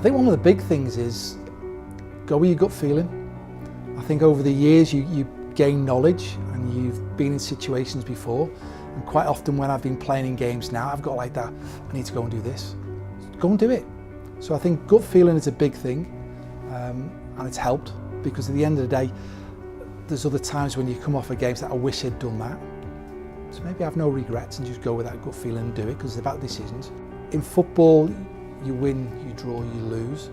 think one of the big things is go with your gut feeling. I think over the years you gain knowledge and you've been in situations before, and quite often when I've been playing in games now, I've got like that, I need to go and do this. Go and do it. So I think gut feeling is a big thing, and it's helped, because at the end of the day, there's other times when you come off a game that I wish I'd done that. So maybe have no regrets and just go with that gut feeling and do it, because it's about decisions. In football, you win, you draw, you lose.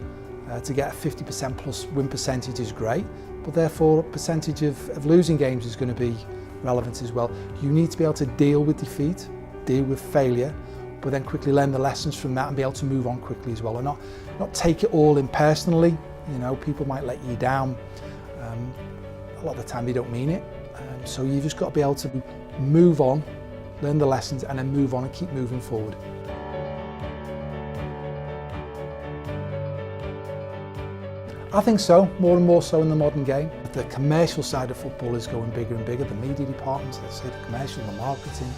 To get a 50% plus win percentage is great, but therefore a percentage of losing games is going to be relevant as well. You need to be able to deal with defeat, deal with failure, but then quickly learn the lessons from that and be able to move on quickly as well, and not take it all in personally. You know, people might let you down. A lot of the time they don't mean it. So you've just got to be able to move on, learn the lessons, and then move on and keep moving forward. I think so, more and more so in the modern game. The commercial side of football is going bigger and bigger. The media departments, the commercial, the marketing,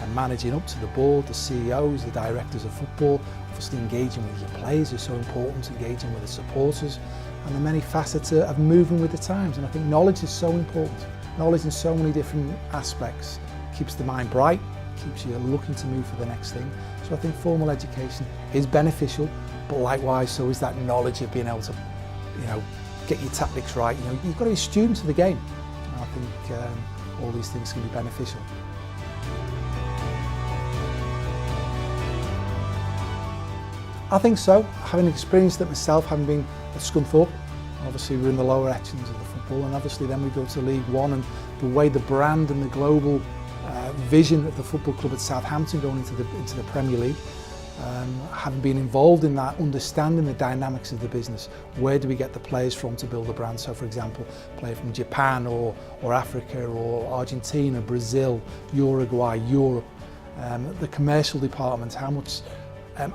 and managing up to the board, the CEOs, the directors of football. Obviously engaging with your players is so important, engaging with the supporters, and the many facets of moving with the times. And I think knowledge is so important. Knowledge in so many different aspects keeps the mind bright, keeps you looking to move for the next thing. So I think formal education is beneficial, but likewise so is that knowledge of being able to, you know, get your tactics right. You know, you've got to be a student of the game. And I think all these things can be beneficial. I think so. Having experienced it myself, having been at Scunthorpe, obviously we're in the lower echelons of the football, and obviously then we go to League One, and the way the brand and the global vision of the football club at Southampton going into the Premier League, having been involved in that, understanding the dynamics of the business. Where do we get the players from to build the brand? So for example, player from Japan or Africa or Argentina, Brazil, Uruguay, Europe, the commercial department, how much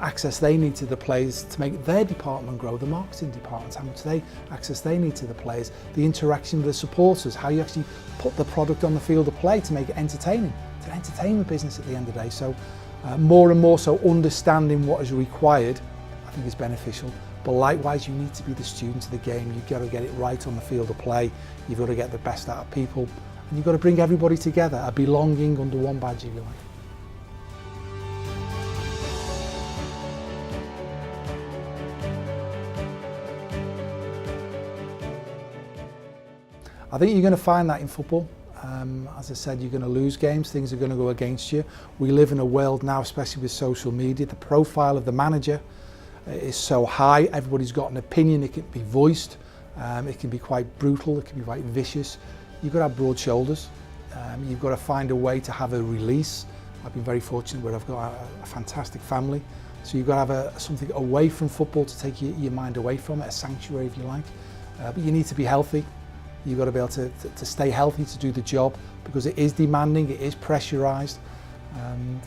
access they need to the players to make their department grow, the marketing departments, how much access they need to the players, the interaction with the supporters, how you actually put the product on the field of play to make it entertaining. It's an entertainment business at the end of the day. So more and more so understanding what is required, I think is beneficial. But likewise, you need to be the student of the game. You've got to get it right on the field of play. You've got to get the best out of people, and you've got to bring everybody together, a belonging under one badge, if you like. I think you're going to find that in football. As I said, you're going to lose games, things are going to go against you. We live in a world now, especially with social media, the profile of the manager is so high, everybody's got an opinion, it can be voiced, it can be quite brutal, it can be quite vicious. You've got to have broad shoulders, you've got to find a way to have a release. I've been very fortunate where I've got a fantastic family, so you've got to have something away from football to take your mind away from it, a sanctuary if you like, but you need to be healthy. You've got to be able to stay healthy to do the job, because it is demanding, it is pressurised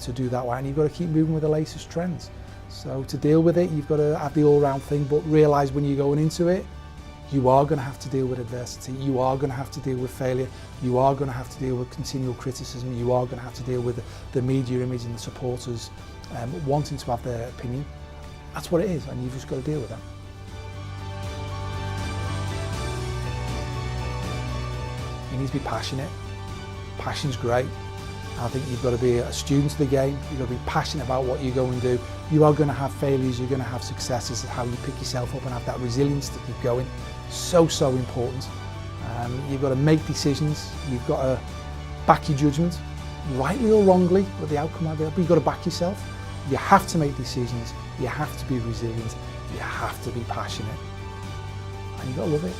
to do that way, and you've got to keep moving with the latest trends. So to deal with it, you've got to have the all-round thing, but realise when you're going into it, you are going to have to deal with adversity, you are going to have to deal with failure, you are going to have to deal with continual criticism, you are going to have to deal with the media image and the supporters wanting to have their opinion. That's what it is, and you've just got to deal with that. You need to be passionate. Passion's great. I think you've got to be a student of the game. You've got to be passionate about what you're going to do. You are going to have failures, you're going to have successes, how you pick yourself up and have that resilience to keep going. So important. You've got to make decisions. You've got to back your judgment, rightly or wrongly, but the outcome might be, but you've got to back yourself. You have to make decisions. You have to be resilient. You have to be passionate. And you've got to love it.